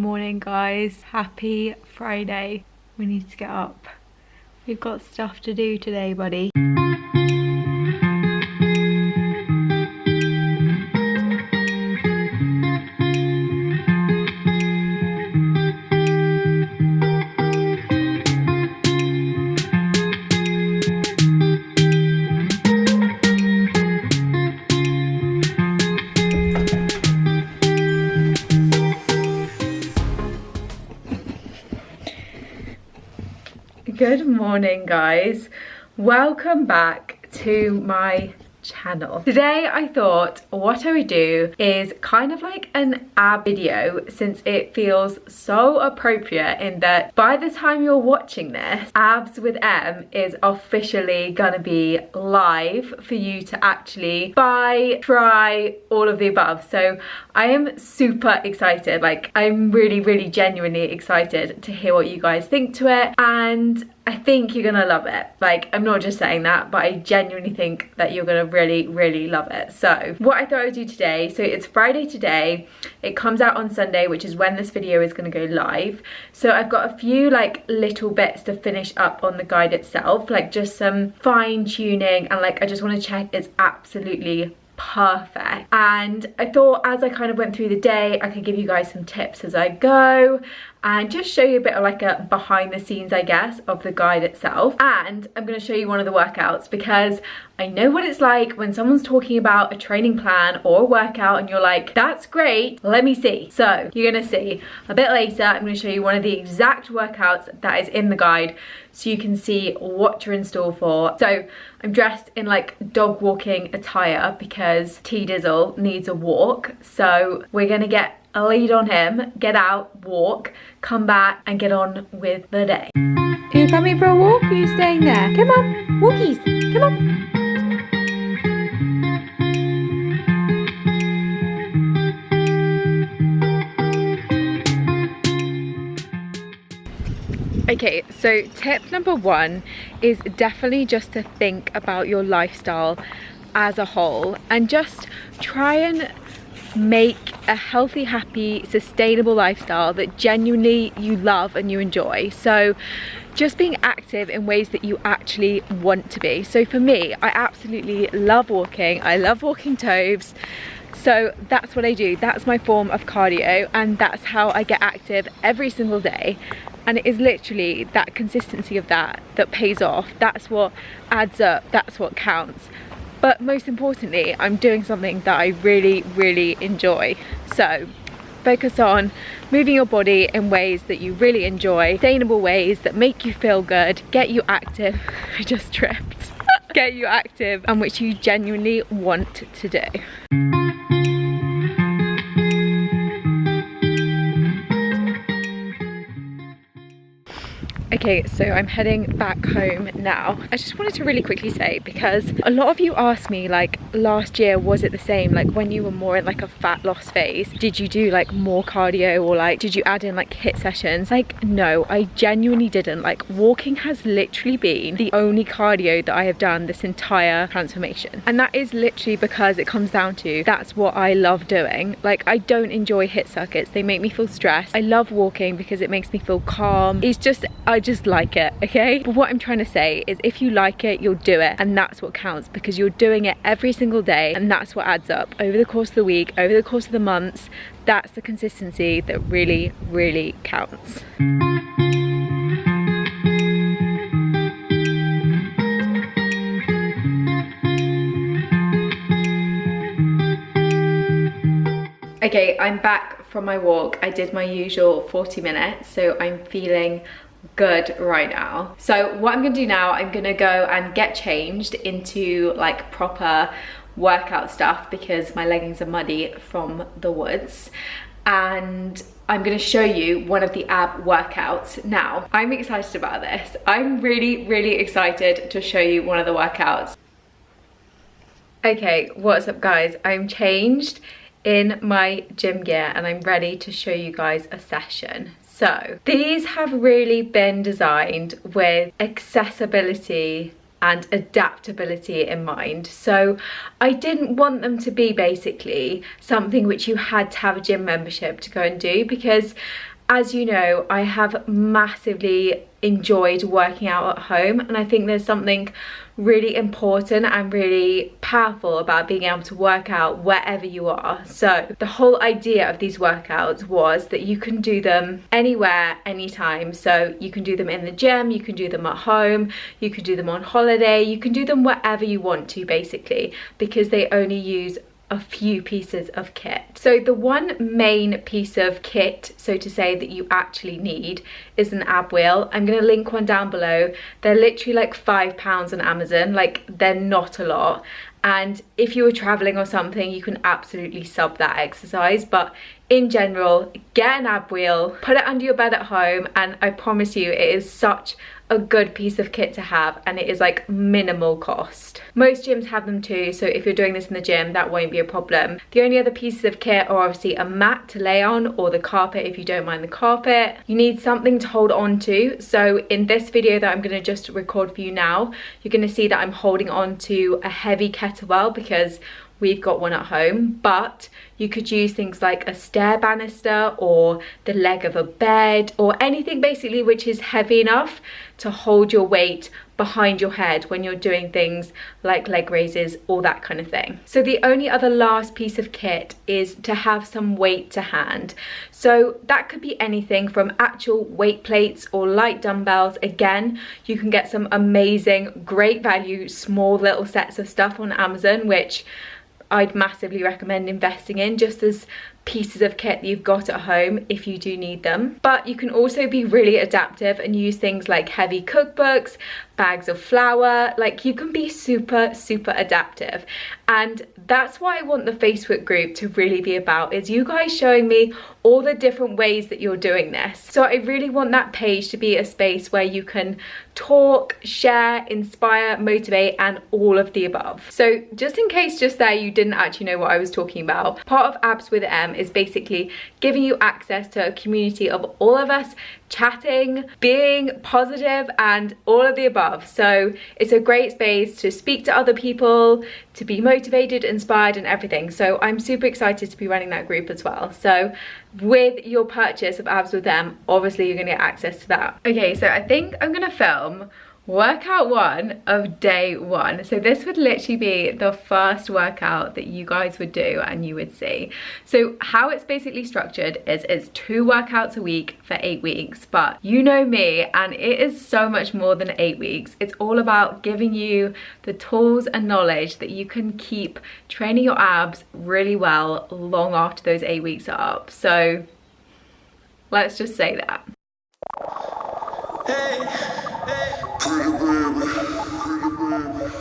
morning, guys. Happy Friday. We need to get up. We've got stuff to do today, buddy. Good morning, guys. Welcome back to my channel. Today I thought what I would do is kind of like an ab video, since it feels so appropriate in that by the time you're watching this, Abs with M is officially gonna be live for you to actually buy, try, all of the above. So I am super excited. Like, I'm really genuinely excited to hear what you guys think to it, and I think you're gonna love it. Like, I'm not just saying that, but I genuinely think that you're gonna really love it. So what I thought I would do today, so it's Friday today, it comes out on Sunday, which is when this video is gonna go live. So I've got a few like little bits to finish up on the guide itself, like just some fine tuning, and like I just want to check it's absolutely perfect. And I thought as I kind of went through the day, I could give you guys some tips as I go and just show you a bit of like a behind the scenes, I guess, of the guide itself. And I'm going to show you one of the workouts, because I know what it's like when someone's talking about a training plan or a workout and you're like, that's great, let me see. So you're going to see a bit later, I'm going to show you one of the exact workouts that is in the guide so you can see what you're in store for. So I'm dressed in like dog walking attire because T Dizzle needs a walk. So we're going to get a lead on him, get out, walk, come back and get on with the day. Are you coming for a walk or are you staying there? Come on, walkies, come on. Okay, so tip number one is definitely just to think about your lifestyle as a whole and just try and make a healthy, happy, sustainable lifestyle that genuinely you love and you enjoy. So just being active in ways that you actually want to be. So for me, I absolutely love walking. I love walking toves. So that's what I do. That's my form of cardio, and that's how I get active every single day. And it is literally that consistency of that pays off. That's what adds up. That's what counts. But most importantly, I'm doing something that I really enjoy. So focus on moving your body in ways that you really enjoy, sustainable ways that make you feel good, get you active. I just tripped. Get you active, and which you genuinely want to do. Okay, so I'm heading back home now. I just wanted to really quickly say, because a lot of you asked me like last year, was it the same? Like when you were more in like a fat loss phase, did you do like more cardio, or like did you add in like HIIT sessions? Like no, I genuinely didn't. Like walking has literally been the only cardio that I have done this entire transformation. And that is literally because it comes down to, that's what I love doing. Like I don't enjoy HIIT circuits, they make me feel stressed. I love walking because it makes me feel calm. It's just, I just like it, okay? But what I'm trying to say is if you like it, you'll do it, and that's what counts, because you're doing it every single day, and that's what adds up over the course of the week, over the course of the months. That's the consistency that really counts. Okay, I'm back from my walk. I did my usual 40 minutes, so I'm feeling good right now. So what I'm gonna do now, I'm gonna go and get changed into like proper workout stuff because my leggings are muddy from the woods, and I'm gonna show you one of the ab workouts. Now, I'm excited about this. I'm really excited to show you one of the workouts. Okay, what's up guys? I'm changed in my gym gear and I'm ready to show you guys a session. So these have really been designed with accessibility and adaptability in mind. So I didn't want them to be basically something which you had to have a gym membership to go and do, because As you know, I have massively enjoyed working out at home, and I think there's something really important and really powerful about being able to work out wherever you are. So the whole idea of these workouts was that you can do them anywhere, anytime. So you can do them in the gym, you can do them at home, you can do them on holiday, you can do them wherever you want to, basically, because they only use a few pieces of kit. So the one main piece of kit, so to say, that you actually need is an ab wheel. I'm gonna link one down below. They're literally like £5 on Amazon, like they're not a lot. And if you were traveling or something, you can absolutely sub that exercise. But in general, get an ab wheel, put it under your bed at home, and I promise you it is such a good piece of kit to have, and it is like minimal cost. Most gyms have them too, so if you're doing this in the gym, that won't be a problem. The only other pieces of kit are obviously a mat to lay on, or the carpet if you don't mind the carpet. You need something to hold on to. So in this video that I'm gonna just record for you now, you're gonna see that I'm holding on to a heavy kettlebell because we've got one at home, but you could use things like a stair banister or the leg of a bed or anything basically which is heavy enough to hold your weight behind your head when you're doing things like leg raises or that kind of thing. So the only other last piece of kit is to have some weight to hand. So that could be anything from actual weight plates or light dumbbells. Again, you can get some amazing, great value, small little sets of stuff on Amazon, which I'd massively recommend investing in just as pieces of kit that you've got at home if you do need them. But you can also be really adaptive and use things like heavy cookbooks, bags of flour. Like, you can be super adaptive, and that's what I want the Facebook group to really be about, is you guys showing me all the different ways that you're doing this. So I really want that page to be a space where you can talk, share, inspire, motivate, and all of the above. So just in case just there you didn't actually know what I was talking about, part of Abs with M is basically giving you access to a community of all of us chatting, being positive, and all of the above. So it's a great space to speak to other people, to be motivated, inspired, and everything. So I'm super excited to be running that group as well. So with your purchase of Abs with Them, obviously you're gonna get access to that. Okay, so I think I'm gonna film workout one of day one. So this would literally be the first workout that you guys would do and you would see. So how it's basically structured is it's 2 workouts a week for 8 weeks, but you know me, and it is so much more than 8 weeks. It's all about giving you the tools and knowledge that you can keep training your abs really well long after those 8 weeks are up. So let's just say that. Hey, pretty baby, pretty baby.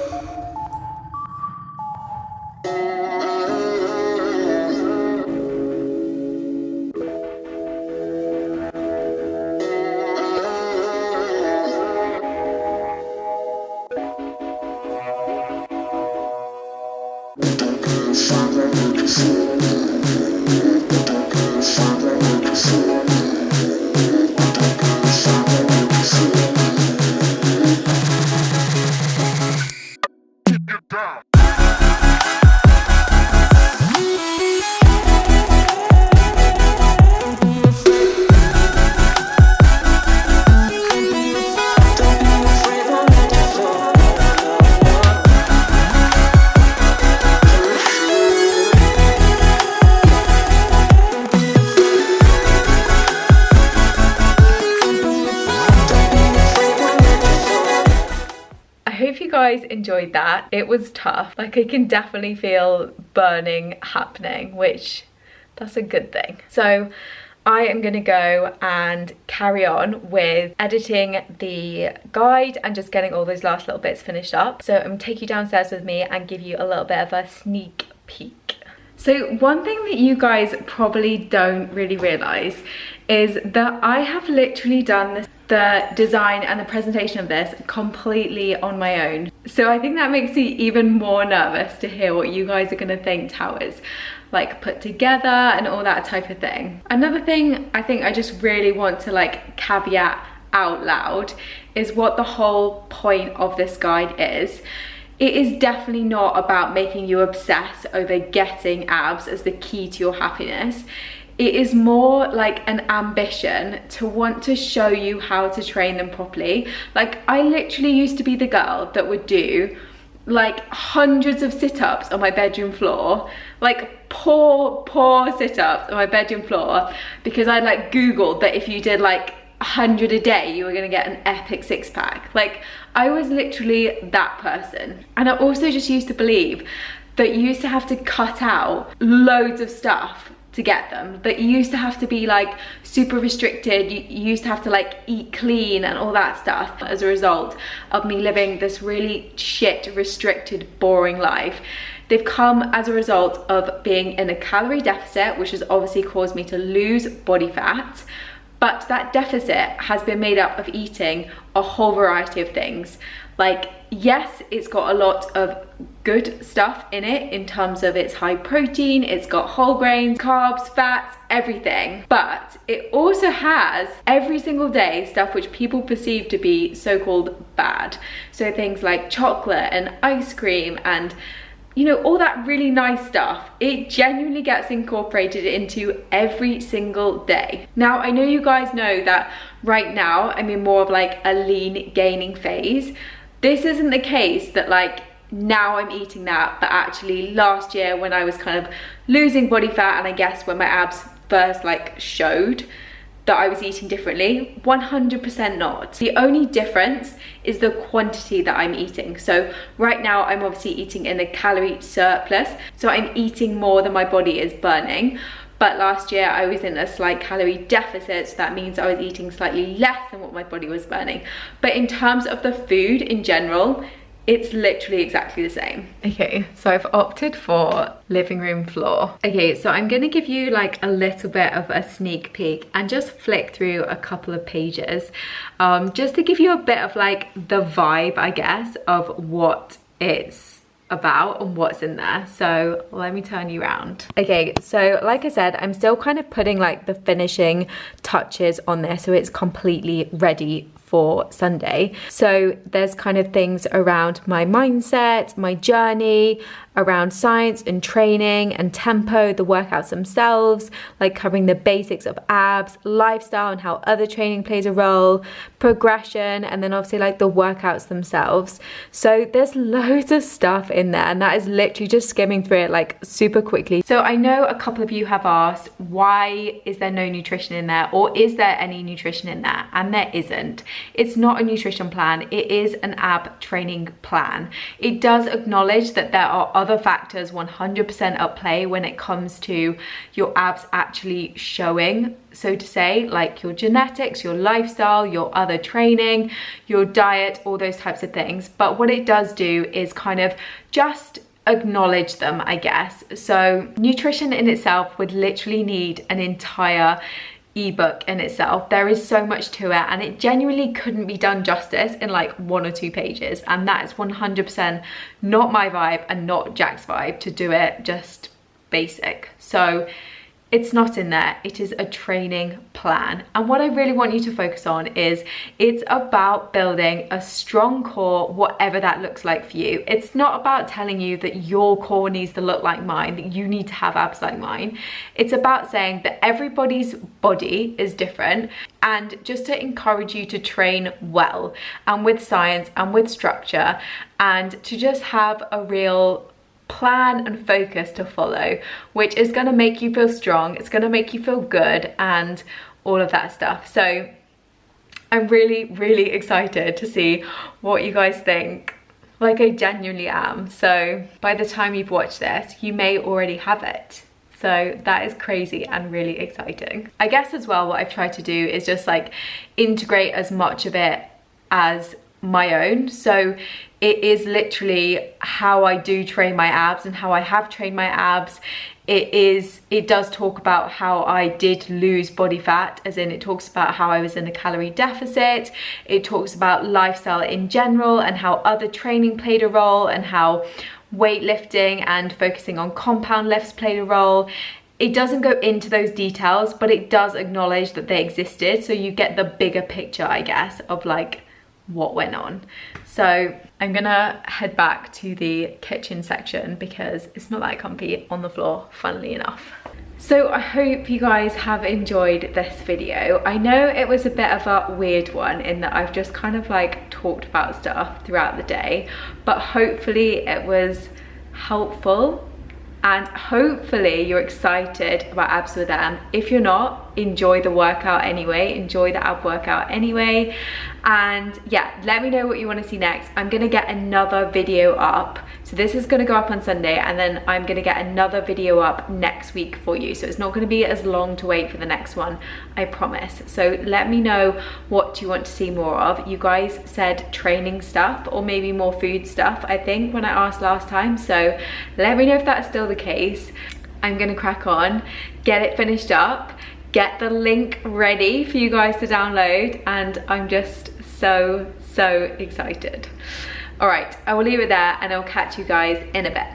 Guys enjoyed that. It was tough. Like, I can definitely feel burning happening, which that's a good thing. So I am gonna go and carry on with editing the guide and just getting all those last little bits finished up. So I'm gonna take you downstairs with me and give you a little bit of a sneak peek. So one thing that you guys probably don't really realize is that I have literally done the design and the presentation of this completely on my own. So I think that makes me even more nervous to hear what you guys are gonna think, how it's like put together and all that type of thing. Another thing I think I just really want to like caveat out loud is what the whole point of this guide is. It is definitely not about making you obsess over getting abs as the key to your happiness. It is more like an ambition to want to show you how to train them properly. Like, I literally used to be the girl that would do like hundreds of sit-ups on my bedroom floor, like poor sit-ups on my bedroom floor, because I like googled that if you did like 100 a day you were gonna get an epic six-pack. Like, I was literally that person. And I also just used to believe that you used to have to cut out loads of stuff to get them, that you used to have to be like super restricted, you used to have to like eat clean and all that stuff, as a result of me living this really shit, restricted, boring life. They've come as a result of being in a calorie deficit, which has obviously caused me to lose body fat, but that deficit has been made up of eating a whole variety of things. Like, yes, it's got a lot of good stuff in it in terms of its high protein, it's got whole grains, carbs, fats, everything. But it also has every single day stuff which people perceive to be so-called bad. So things like chocolate and ice cream and, you know, all that really nice stuff. It genuinely gets incorporated into every single day. Now, I know you guys know that right now I'm in more of like a lean gaining phase. This isn't the case that like now I'm eating that, but actually last year when I was kind of losing body fat, and I guess when my abs first like showed, that I was eating differently. 100% not. The only difference is the quantity that I'm eating. So right now I'm obviously eating in a calorie surplus, so I'm eating more than my body is burning. But last year I was in a slight calorie deficit, so that means I was eating slightly less than what my body was burning. But in terms of the food in general, it's literally exactly the same. Okay, so I've opted for living room floor. Okay, so I'm gonna give you like a little bit of a sneak peek and just flick through a couple of pages, just to give you a bit of like the vibe, I guess, of what it's about and what's in there. So let me turn you around. Okay, so like I said, I'm still kind of putting like the finishing touches on this, so it's completely ready for Sunday. So there's kind of things around my mindset, my journey, around science and training and tempo, the workouts themselves, like covering the basics of abs, lifestyle and how other training plays a role, progression, and then obviously like the workouts themselves. So there's loads of stuff in there, and that is literally just skimming through it like super quickly. So I know a couple of you have asked, why is there no nutrition in there, or is there any nutrition in there? And there isn't. It's not a nutrition plan, it is an ab training plan. It does acknowledge that there are other factors 100% at play when it comes to your abs actually showing, so to say, like your genetics, your lifestyle, your other training, your diet, all those types of things. But what it does do is kind of just acknowledge them, I guess. So nutrition in itself would literally need an entire ebook in itself. There is so much to it, and it genuinely couldn't be done justice in like 1 or 2 pages, and that is 100% not my vibe and not Jack's vibe to do it just basic. So it's not in there. It is a training plan. And what I really want you to focus on is it's about building a strong core, whatever that looks like for you. It's not about telling you that your core needs to look like mine, that you need to have abs like mine. It's about saying that everybody's body is different, and just to encourage you to train well and with science and with structure, and to just have a real plan and focus to follow, which is going to make you feel strong, it's going to make you feel good, and all of that stuff. So I'm really excited to see what you guys think. Like, I genuinely am. So by the time you've watched this, you may already have it. So that is crazy and really exciting. I guess as well, what I've tried to do is just like integrate as much of it as my own. So it is literally how I do train my abs and how I have trained my abs. It does talk about how I did lose body fat, as in it talks about how I was in a calorie deficit. It talks about lifestyle in general and how other training played a role, and how weightlifting and focusing on compound lifts played a role. It doesn't go into those details, but it does acknowledge that they existed, so you get the bigger picture, I guess, of like what went on. So I'm gonna head back to the kitchen section because it's not that comfy on the floor, funnily enough. So I hope you guys have enjoyed this video. I know it was a bit of a weird one in that I've just kind of like talked about stuff throughout the day, but hopefully it was helpful and hopefully you're excited about abs with them. If you're not, enjoy the workout anyway, enjoy the ab workout anyway. And yeah, let me know what you want to see next. I'm gonna get another video up. So this is gonna go up on Sunday and then I'm gonna get another video up next week for you. So it's not gonna be as long to wait for the next one, I promise. So let me know what you want to see more of. You guys said training stuff or maybe more food stuff, I think, when I asked last time. So let me know if that's still the case. I'm gonna crack on, get it finished up, get the link ready for you guys to download, and I'm just so excited. All right, I will leave it there and I'll catch you guys in a bit.